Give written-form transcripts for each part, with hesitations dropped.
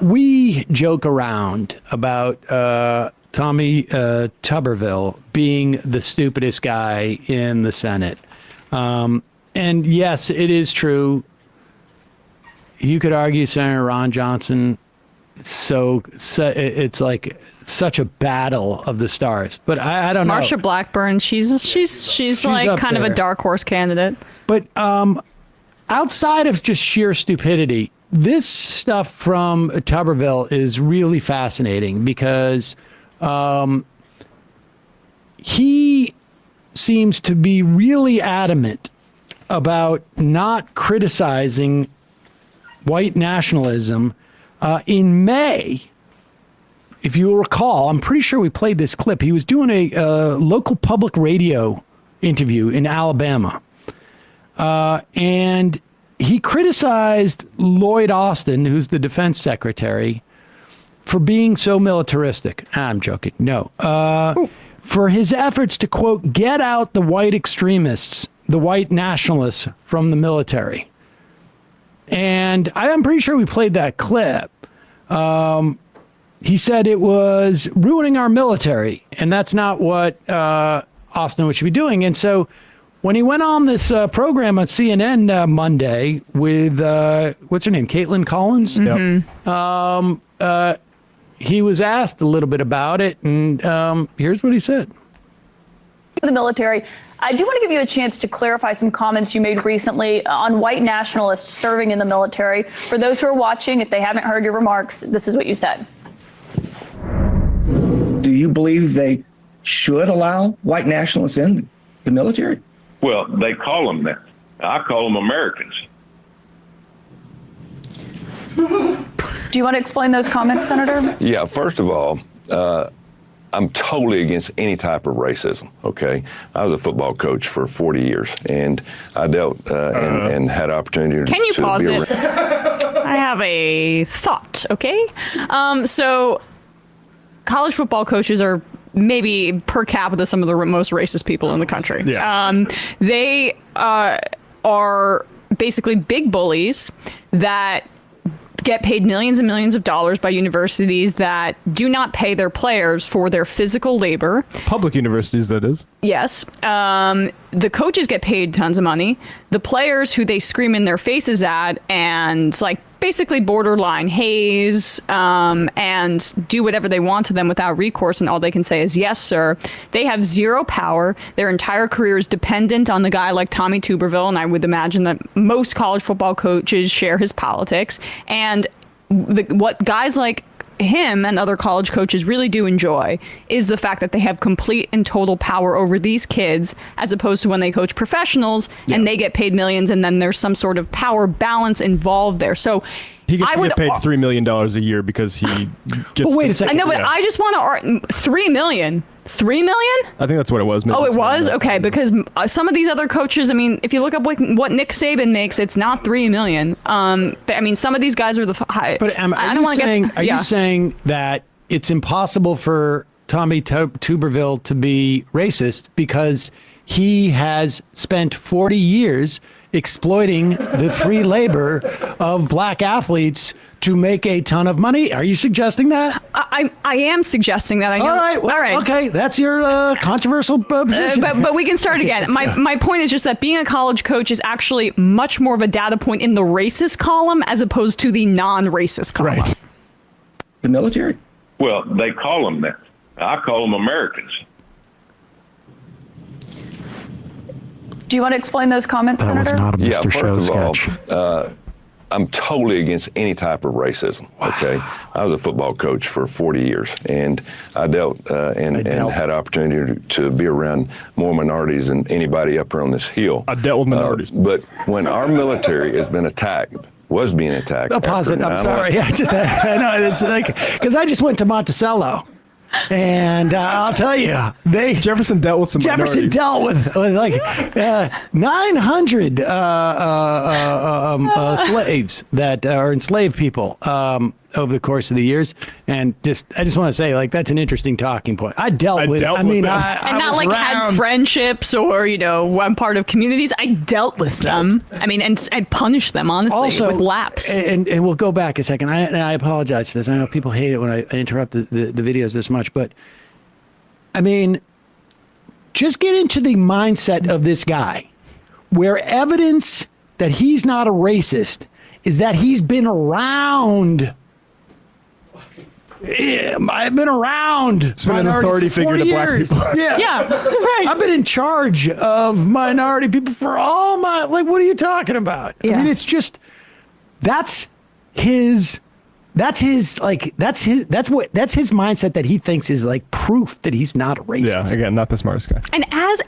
we joke around about Tommy Tuberville being the stupidest guy in the Senate. And yes, it is true. You could argue Senator Ron Johnson. So it's like such a battle of the stars, but I don't know. Marsha Blackburn, she's like kind of a dark horse candidate. But outside of just sheer stupidity, this stuff from Tuberville is really fascinating because he seems to be really adamant about not criticizing white nationalism. In May, if you'll recall, I'm pretty sure we played this clip. He was doing a local public radio interview in Alabama. And he criticized Lloyd Austin, who's the defense secretary, for being so militaristic. I'm joking. No. For his efforts to, quote, get out the white extremists, the white nationalists from the military. And I'm pretty sure we played that clip. He said it was ruining our military, and that's not what Austin should be doing. And so when he went on this program on CNN Monday with, what's her name, Kaitlan Collins? Mm-hmm. He was asked a little bit about it, and here's what he said. The military. I do want to give you a chance to clarify some comments you made recently on white nationalists serving in the military. For those who are watching, if they haven't heard your remarks, this is what you said. Do you believe they should allow white nationalists in the military? Well, they call them that. I call them Americans. Do you want to explain those comments, Senator? Yeah, first of all, I'm totally against any type of racism, okay? I was a football coach for 40 years, and I dealt and had opportunity Can you to pause be it? I have a thought, okay? So college football coaches are maybe per capita some of the most racist people in the country. Yeah. They are basically big bullies that get paid millions and millions of dollars by universities that do not pay their players for their physical labor. Public universities, that is. Yes. The coaches get paid tons of money. The players who they scream in their faces at and like basically borderline haze and do whatever they want to them without recourse, and all they can say is yes, sir. They have zero power. Their entire career is dependent on the guy like Tommy Tuberville, and I would imagine that most college football coaches share his politics. And what guys like him and other college coaches really do enjoy is the fact that they have complete and total power over these kids, as opposed to when they coach professionals and they get paid millions, and then there's some sort of power balance involved there. So he gets to get paid $3 million a year because he gets. But wait a second. I know, but I just want to $3 million. $3 million? I think that's what it was. Maybe it was? Okay, because some of these other coaches, I mean, if you look up what Nick Saban makes, it's not $3 million. I mean, some of these guys are the high. But are you saying that it's impossible for Tommy Tuberville to be racist because he has spent 40 years exploiting the free labor of black athletes to make a ton of money? Are you suggesting that? I am suggesting that. All right. Well, all right. Okay. That's your controversial position. But we can start again. My point is just that being a college coach is actually much more of a data point in the racist column as opposed to the non-racist column. Right. The military? Well, they call them that. I call them Americans. Do you want to explain those comments, That was Senator? not a Mr. Yeah, Show first of sketch. all, I'm totally against any type of racism, okay? I was a football coach for 40 years, and I dealt and had opportunity to be around more minorities than anybody up here on this hill. I dealt with minorities. But when our military has been attacked, was being attacked. Pause it. I'm sorry. I know it's like, because I just went to Monticello. And I'll tell you, Jefferson dealt with some minorities. dealt with like 900 slaves that are enslaved people. over the course of the years. And I just want to say, like, that's an interesting talking point. I dealt with them. And not like had friendships or, one part of communities. I dealt with them. I mean, and punished them, honestly, also, with laps. And we'll go back a second. I apologize for this. I know people hate it when I interrupt the videos this much, but I mean, just get into the mindset of this guy, where evidence that he's not a racist is that he's been around. I've been around. It's been an authority figure to black people. Yeah, right. I've been in charge of minority people for all my, like, what are you talking about? Yeah. I mean, it's just, that's his mindset that he thinks is like proof that he's not a racist. Yeah, again, not the smartest guy. And as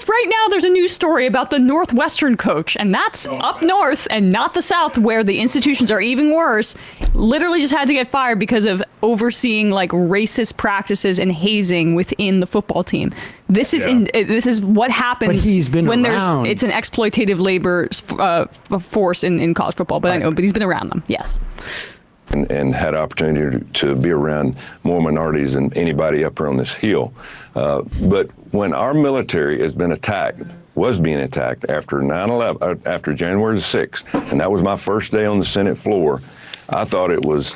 right now, there's a news story about the Northwestern coach, and that's up north and not the South, where the institutions are even worse. Literally just had to get fired because of overseeing like racist practices and hazing within the football team. This is what happens. But he's been when around. it's an exploitative labor force in college football. But I know, but he's been around them. Yes. And had opportunity to be around more minorities than anybody up here on this hill. But when our military was being attacked after 9/11, after January the 6th, and that was my first day on the Senate floor, I thought it was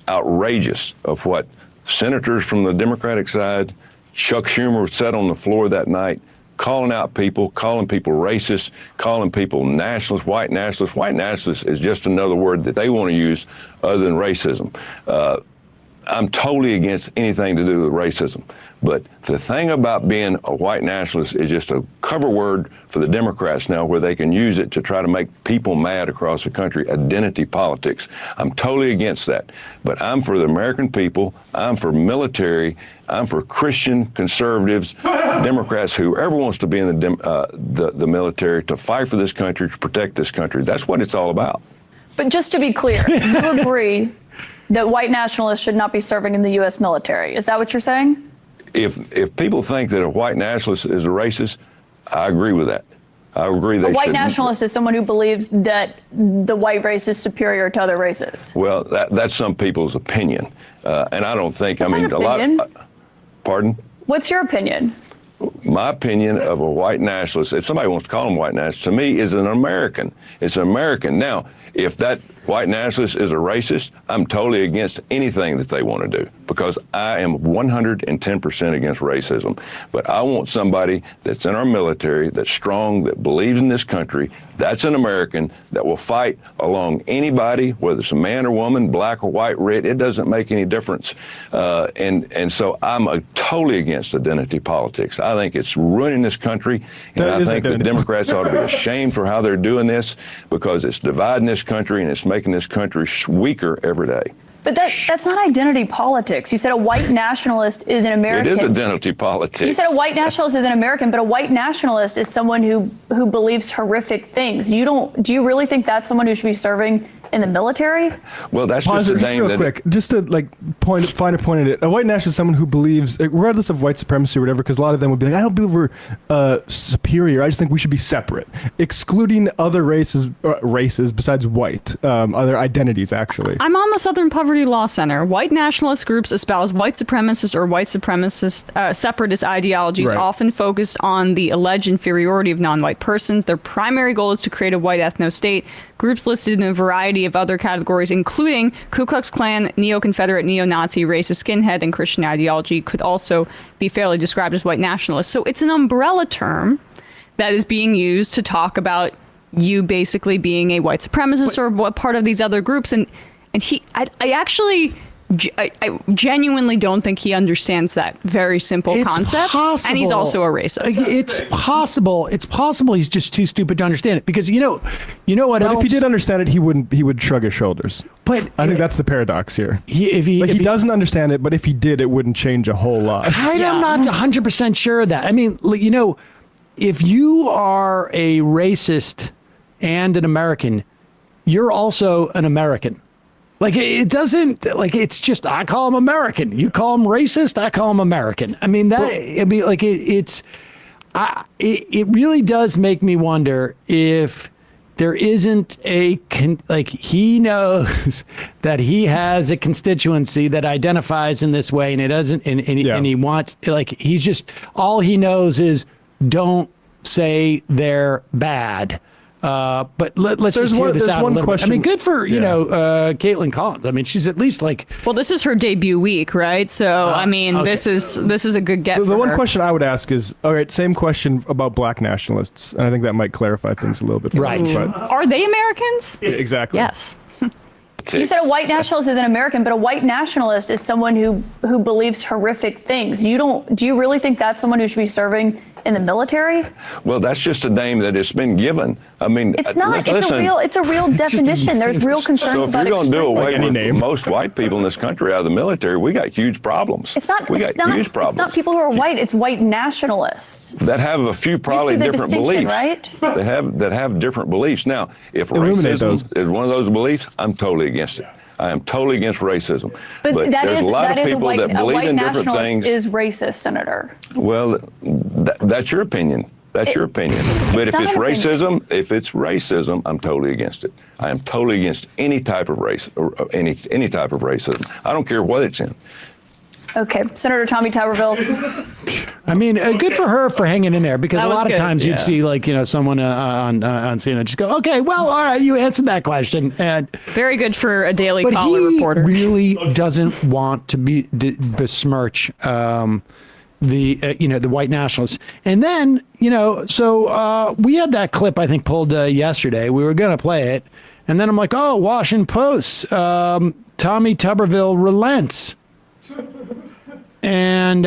outrageous of what senators from the Democratic side, Chuck Schumer, said on the floor that night, calling people racist, calling people nationalists, white nationalists. White nationalists is just another word that they want to use other than racism. I'm totally against anything to do with racism. But the thing about being a white nationalist is just a cover word for the Democrats now, where they can use it to try to make people mad across the country. Identity politics. I'm totally against that. But I'm for the American people. I'm for military. I'm for Christian conservatives, Democrats, whoever wants to be in the military to fight for this country, to protect this country. That's what it's all about. But just to be clear, you agree that white nationalists should not be serving in the U.S. military. Is that what you're saying? If people think that a white nationalist is a racist, I agree with that. I agree they should. A white nationalist is someone who believes that the white race is superior to other races. Well, that's some people's opinion. And I don't think, That's not opinion. Pardon? What's your opinion? My opinion of a white nationalist, if somebody wants to call him white nationalist, to me is an American. It's an American. Now, if that white nationalist is a racist, I'm totally against anything that they want to do, because I am 110% against racism. But I want somebody that's in our military, that's strong, that believes in this country, that's an American, that will fight along anybody, whether it's a man or woman, black or white, red, it doesn't make any difference. And so I'm totally against identity politics. I think it's ruining this country, and I think the Democrats ought to be ashamed for how they're doing this, because it's dividing this country and it's making this country weaker every day. But that's not identity politics. You said a white nationalist is an American. It is identity politics. You said a white nationalist is an American, but a white nationalist is someone who believes horrific things. Do you really think that's someone who should be serving in the military? Well, that's just a thing real quick, just to find a point in it. A white nationalist is someone who believes, regardless of white supremacy or whatever, because a lot of them would be like, I don't believe we're superior. I just think we should be separate, excluding other races besides white, other identities, actually. I'm on the Southern Poverty Law Center. White nationalist groups espouse white supremacist or white supremacist separatist ideologies, often focused on the alleged inferiority of non-white persons. Their primary goal is to create a white ethno-state. Groups listed in a variety of other categories, including Ku Klux Klan, neo-Confederate, neo-Nazi, racist, skinhead, and Christian ideology, could also be fairly described as white nationalists. So it's an umbrella term that is being used to talk about you basically being a white supremacist or what part of these other groups. And I genuinely don't think he understands that very simple concept. Possible. And he's also a racist. It's possible. It's possible he's just too stupid to understand it, because you know what else? But if he did understand it, he would shrug his shoulders. But I think that's the paradox here. If he doesn't understand it, but if he did, it wouldn't change a whole lot. I'm not 100% sure of that. I mean, if you are a racist and an American, you're also an American. It doesn't, it's just, I call him American. You call him racist, I call him American. I mean, it really does make me wonder if there isn't he knows that he has a constituency that identifies in this way, and it doesn't, and he wants, he's just, all he knows is don't say they're bad. But let's just hear this out a little bit. I mean, good for, Kaitlan Collins. I mean, she's at least well, this is her debut week, right? So, I mean, okay. This is a good get. The for one her. question I would ask is, all right, same question about black nationalists. And I think that might clarify things a little bit. Right. Are they Americans? Yeah, exactly. Yes. You said a white nationalist is an American, but a white nationalist is someone who believes horrific things. Do you really think that's someone who should be serving in the military? Well, that's just a name that has been given. I mean, it's not. It's a real definition. There's real concerns so if about you're going to do away with name. most white people in this country out of the military, we got huge problems. It's not. We got huge problems. It's not people who are white. It's white nationalists that have a few probably you see the different distinction, beliefs. Right? That have different beliefs. Now, if Illuminate racism is one of those beliefs, I'm totally against it. I am totally against racism. But there's a lot of people that believe in different things. Is racist, Senator? Well, that's your opinion. That's your opinion. But if it's racism, I'm totally against it. I am totally against any type of race or any type of racism. I don't care what it's in. Okay, Senator Tommy Tuberville. I mean, good for her for hanging in there, because a lot of times yeah. you'd see someone on CNN just go, okay, well, all right, you answered that question. And very good for a Daily but Caller he reporter. Really doesn't want to besmirch the white nationalists. And then, so we had that clip, I think, pulled yesterday. We were going to play it. And then I'm like, oh, Washington Post, Tommy Tuberville relents. And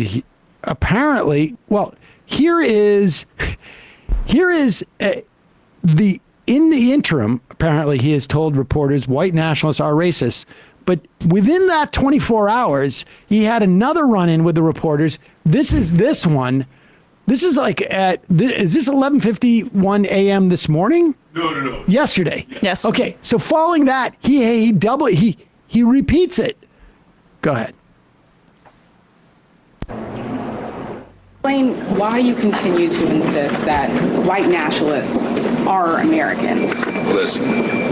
he, apparently, well, here is in the interim, apparently he has told reporters white nationalists are racist. But within that 24 hours, he had another run-in with the reporters. This is this one. This is is this 11:51 a.m. this morning? No. Yesterday. Yes. Okay. So following that, he repeats it. Go ahead. Explain why you continue to insist that white nationalists are American. Listen,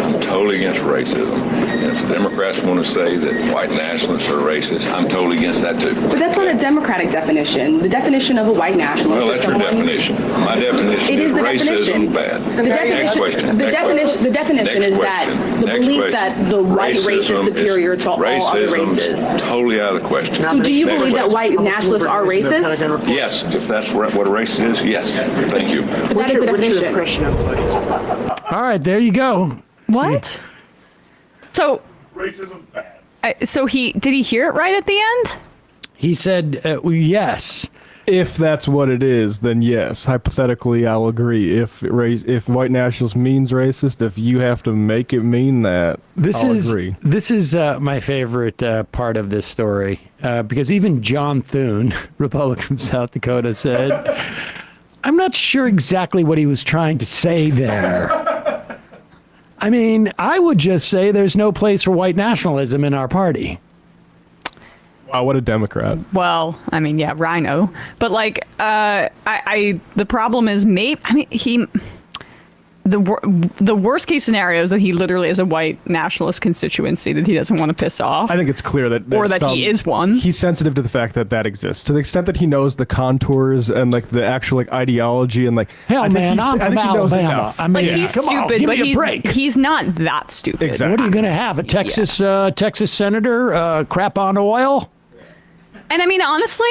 I'm totally against racism. And if the Democrats want to say that white nationalists are racist, I'm totally against that too. But that's not a democratic definition. The definition of a white nationalist Well, is that's your someone... definition. My definition is the racism definition. bad. Next question. The definition is that the belief that the white race is superior to all other races. Totally out of the question. So do you believe that white nationalists are racist? Yes, if that's what a race is, yes. Thank you. But that is the definition. All right, there you go. What? So Racism bad. so did he hear it right at the end? He said yes. If that's what it is, then yes. Hypothetically, I'll agree. If white nationalist means racist, if you have to make it mean that, I'll agree. This is my favorite part of this story, because even John Thune, Republican from South Dakota, said, I'm not sure exactly what he was trying to say there. I mean, I would just say there's no place for white nationalism in our party. Wow, what a Democrat. Well, I mean, yeah, rhino. But the problem is the worst case scenario is that he literally is a white nationalist constituency that he doesn't want to piss off. I think it's clear that he is one. He's sensitive to the fact that exists. To the extent that he knows the contours and the actual ideology and hell, man, I'm from Alabama. I mean, he's come on, stupid, give but me a break. He's not that stupid. Exactly. What are you going to have? A Texas senator crap on oil? And I mean, honestly,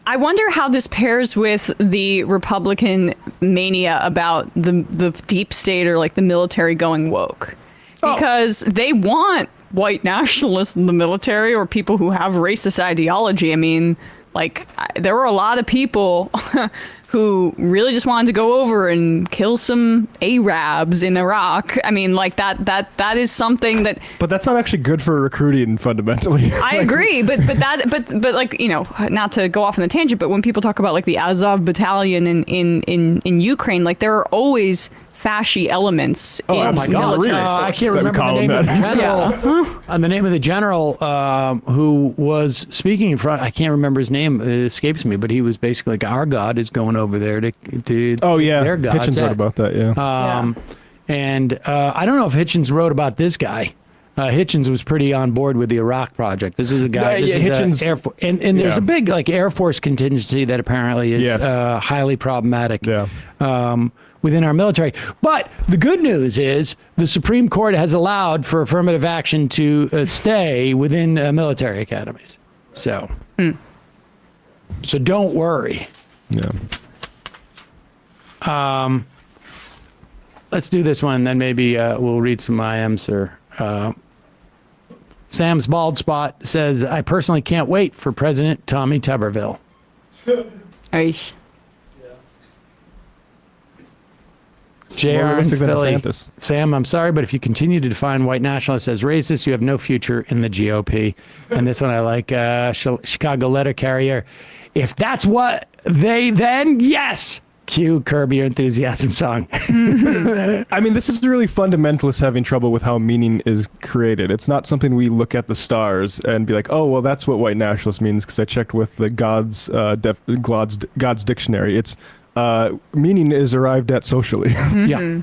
I wonder how this pairs with the Republican mania about the deep state or the military going woke. Because they want white nationalists in the military or people who have racist ideology. I mean, there were a lot of people who really just wanted to go over and kill some Arabs in Iraq. I mean, that is something that. But that's not actually good for recruiting fundamentally. I agree, but not to go off on a tangent, but when people talk about the Azov battalion in Ukraine, there are always fasci elements in Oh my the God, military. really? I can't Let me remember the call name him of the that. general. The name of the general who was speaking in front. I can't remember his name. It escapes me. But he was basically like, our God is going over there to Oh yeah, their God. Hitchens wrote about that. Yeah. And I don't know if Hitchens wrote about this guy. Hitchens was pretty on board with the Iraq project. This is a guy. Yeah, This is Hitchens- Air Force, and there's yeah. a big like Air Force contingency that apparently is Yes. highly problematic. Yeah. Within our military. But the good news is the Supreme Court has allowed for affirmative action to stay within military academies. So, so don't worry. Yeah. Let's do this one, then maybe we'll read some IMs or. Sam's Bald Spot says, I personally can't wait for President Tommy Tuberville. Eich. JR More in realistic than Philly. DeSantis. Sam, I'm sorry, but if you continue to define white nationalists as racist, you have no future in the GOP. And this one I like, Chicago letter carrier. If that's what they then, yes. Cue Curb Your Enthusiasm song. I mean, this is really fundamentalists having trouble with how meaning is created. It's not something we look at the stars and be like, oh, well, that's what white nationalist means because I checked with the God's dictionary. It's meaning is arrived at socially. Yeah.